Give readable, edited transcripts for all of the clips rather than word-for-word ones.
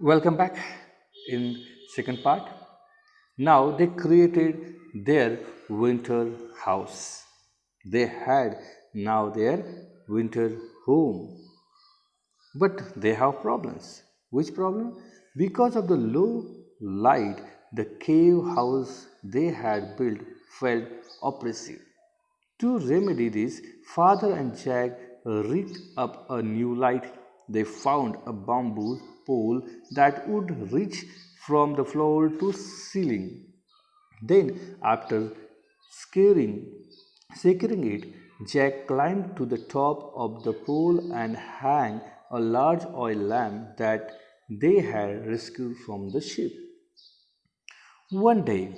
Welcome back in second part. Now they created their winter house. They had now their winter home. But they have problems. Which problem? Because of the low light, the cave house they had built felt oppressive. To remedy this, Father and Jack rigged up a new light. They found a bamboo pole that would reach from the floor to ceiling. Then, after scaring, securing it, Jack climbed to the top of the pole and hung a large oil lamp that they had rescued from the ship. One day,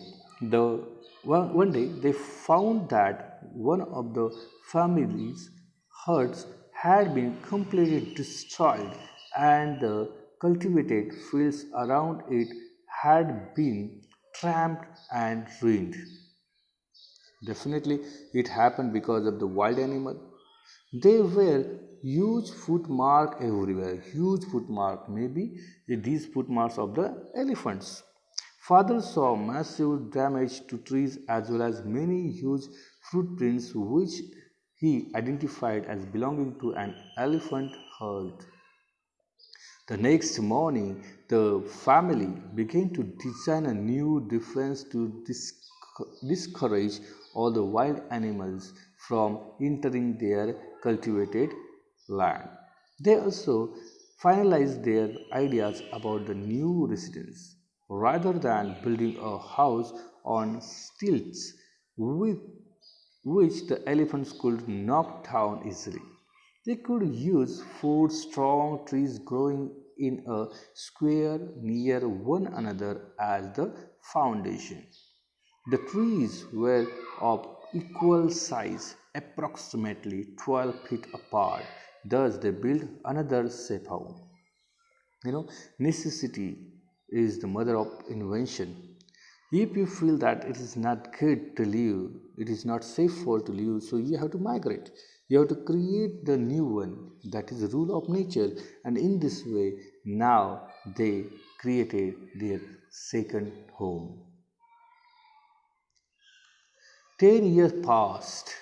one day they found that one of the family's huts had been completely destroyed, and the cultivated fields around it had been trampled and ruined. Definitely, it happened because of the wild animal. There were huge footmark everywhere, huge footmark, maybe these footmarks of the elephants. Father saw massive damage to trees as well as many huge footprints which he identified as belonging to an elephant herd. The next morning, the family began to design a new defense to discourage all the wild animals from entering their cultivated land. They also finalized their ideas about the new residence. Rather than building a house on stilts with which the elephants could knock down easily. They could use four strong trees growing in a square near one another as the foundation. The trees were of equal size, approximately 12 feet apart. Thus, they built another safe home. Necessity is the mother of invention. If you feel that it is not good to live, it is not safe for to live, so you have to migrate. You have to create the new one. That is the rule of nature. And in this way, now they created their second home. 10 years passed,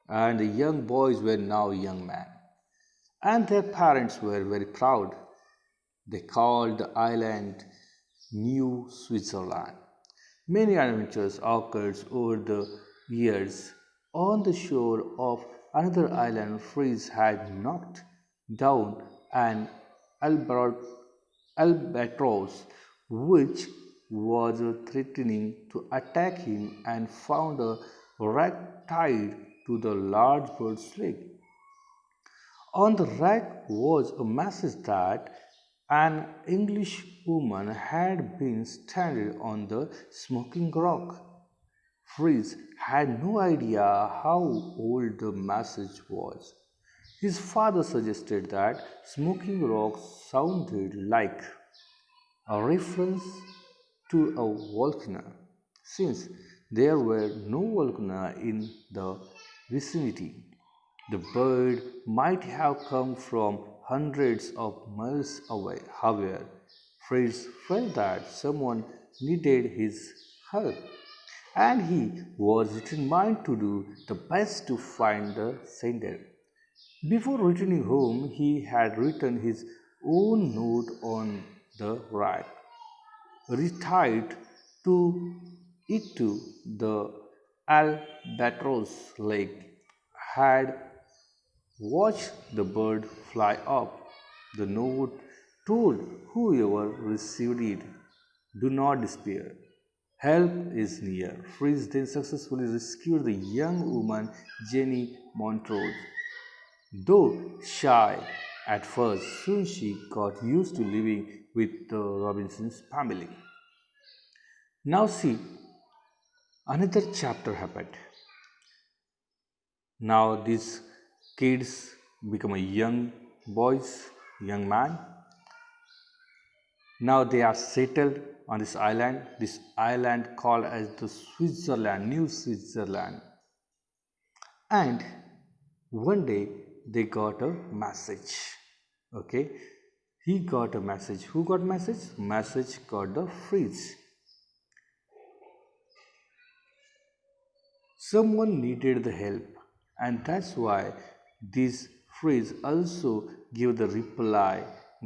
and the young boys were now young men. And their parents were very proud. They called the island New Switzerland. Many adventures occurred over the years. On the shore of another island, Fritz had knocked down an albert- albatross which was threatening to attack him and found a rat tied to the large bird's leg. On the rack was a message that an English woman had been stranded on the smoking rock. Fritz had no idea how old the message was. His father suggested that smoking rock sounded like a reference to a volcano, since there were no volcanoes in the vicinity. The bird might have come from hundreds of miles away. However, Fritz felt that someone needed his help, and he was determined to do the best to find the sender. Before returning home, he had written his own note on the rack, retied to it to the albatross lake, had watched the bird fly up. The note told whoever received it, do not despair. Help is near. Fritz then successfully rescued the young woman Jenny Montrose. Though shy at first, soon she got used to living with the Robinsons family. Now, see, another chapter happened. Now, these kids become a young boys, young man. Now they are settled on this island called as the Switzerland, New Switzerland. And one day they got a message. Okay, He got a message. Who got message? Message got the Fritz. Someone needed the help, and that's why this phrase also give the reply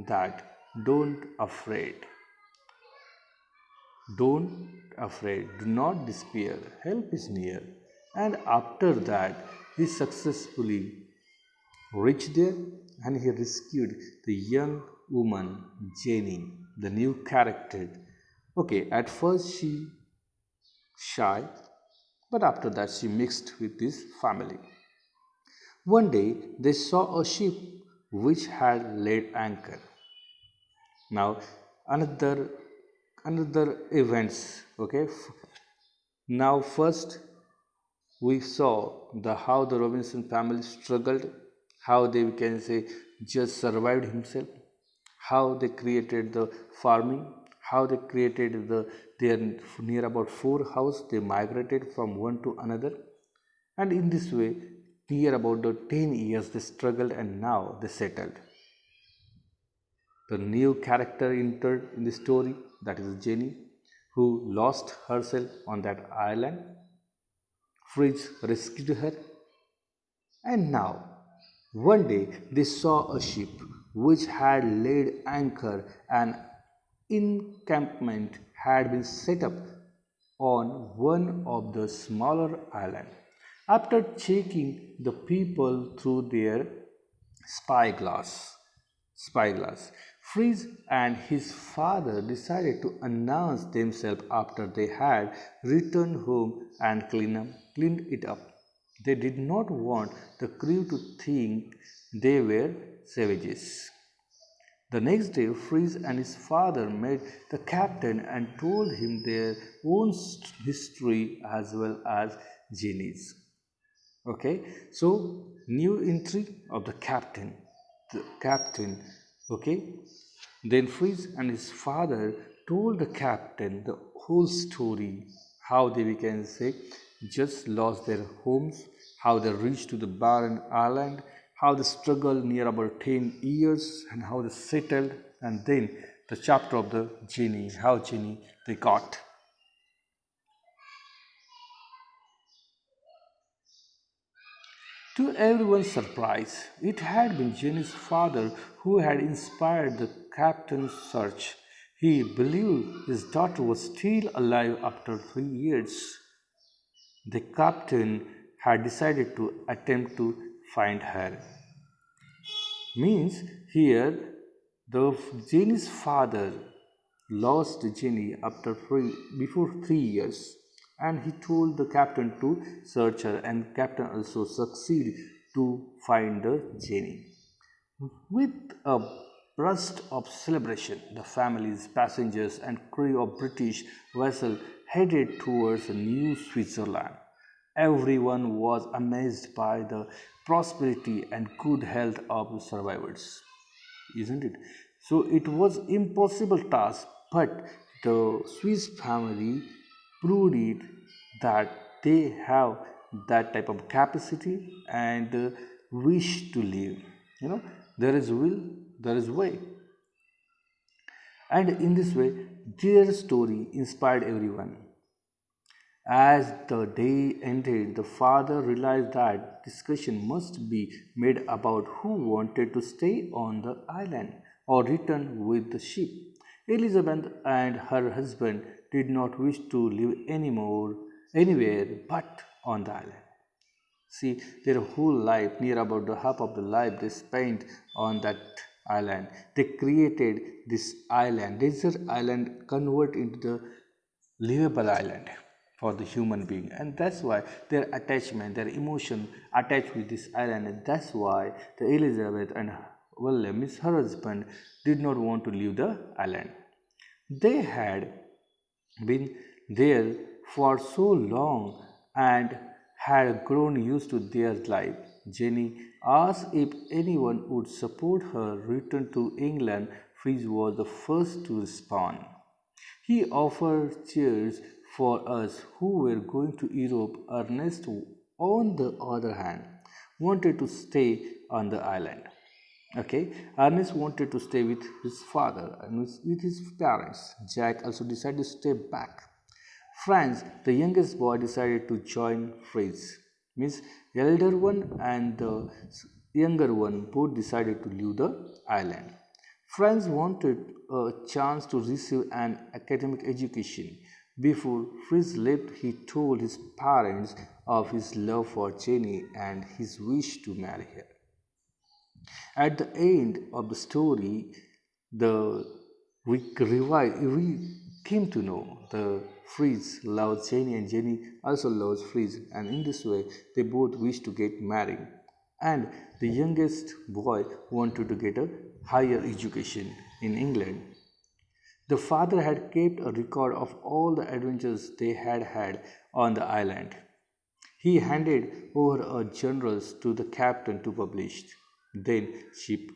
that don't afraid, don't afraid, do not despair, help is near. And after that, he successfully reached there and he rescued the young woman Jenny, the new character. Okay, at first she shy, but after that she mixed with his family. One day they saw a ship which had laid anchor. Now another events. Okay. Now first we saw the how the Robinson family struggled, how they can say just survived himself, how they created the farming, how they created their near about four house they migrated from one to another, and in this way near about the 10 years they struggled and now they settled. The new character entered in the story, that is Jenny, who lost herself on that island. Fritz rescued her, and now one day they saw a ship which had laid anchor, and encampment had been set up on one of the smaller islands. After checking the people through their spyglass, spyglass, Fritz and his father decided to announce themselves after they had returned home and cleaned it up. They did not want the crew to think they were savages. The next day, Fritz and his father met the captain and told him their own history as well as Jenny's. Okay, so new entry of the captain. The captain, okay. Then Fritz and his father told the captain the whole story, how they, we can say, just lost their homes, how they reached to the barren island, how they struggled near about 10 years, and how they settled, and then the chapter of the genie, how genie they got. To everyone's surprise, it had been Jenny's father who had inspired the captain's search. He believed his daughter was still alive after 3 years. The captain had decided to attempt to find her. Means here the Jenny's father lost Jenny after before 3 years, and he told the captain to search her, and captain also succeeded to find the Jenny. With a burst of celebration, the families, passengers, and crew of British vessel headed towards New Switzerland. Everyone was amazed by the prosperity and good health of the survivors, isn't it? So it was impossible task, but the Swiss family proved it that they have that type of capacity and wish to live. You know, there is will, there is way. And in this way, their story inspired everyone. As the day ended, the father realized that discussion must be made about who wanted to stay on the island or return with the ship. Elizabeth and her husband did not wish to live anymore anywhere but on the island. See, their whole life, near about the half of the life they spent on that island. They created this island, desert island, convert into the livable island for the human being, and that's why their attachment, their emotion attached with this island, and that's why the Elizabeth and William, his her husband, did not want to leave the island. They had been there for so long and had grown used to their life. Jenny asked if anyone would support her return to England. Fritz was the first to respond. He offered chairs for us who were going to Europe. Ernest, on the other hand, wanted to stay on the island. Okay, Ernest wanted to stay with his father and with his parents. Jack also decided to stay back. Franz, the youngest boy, decided to join Fritz. Means elder one and the younger one both decided to leave the island. Franz wanted a chance to receive an academic education. Before Fritz left, he told his parents of his love for Jenny and his wish to marry her. At the end of the story, the we came to know the Fritz loves Jenny and Jenny also loves Fritz, and in this way they both wish to get married. And the youngest boy wanted to get a higher education in England. The father had kept a record of all the adventures they had had on the island. He handed over a journals to the captain to publish. Then ship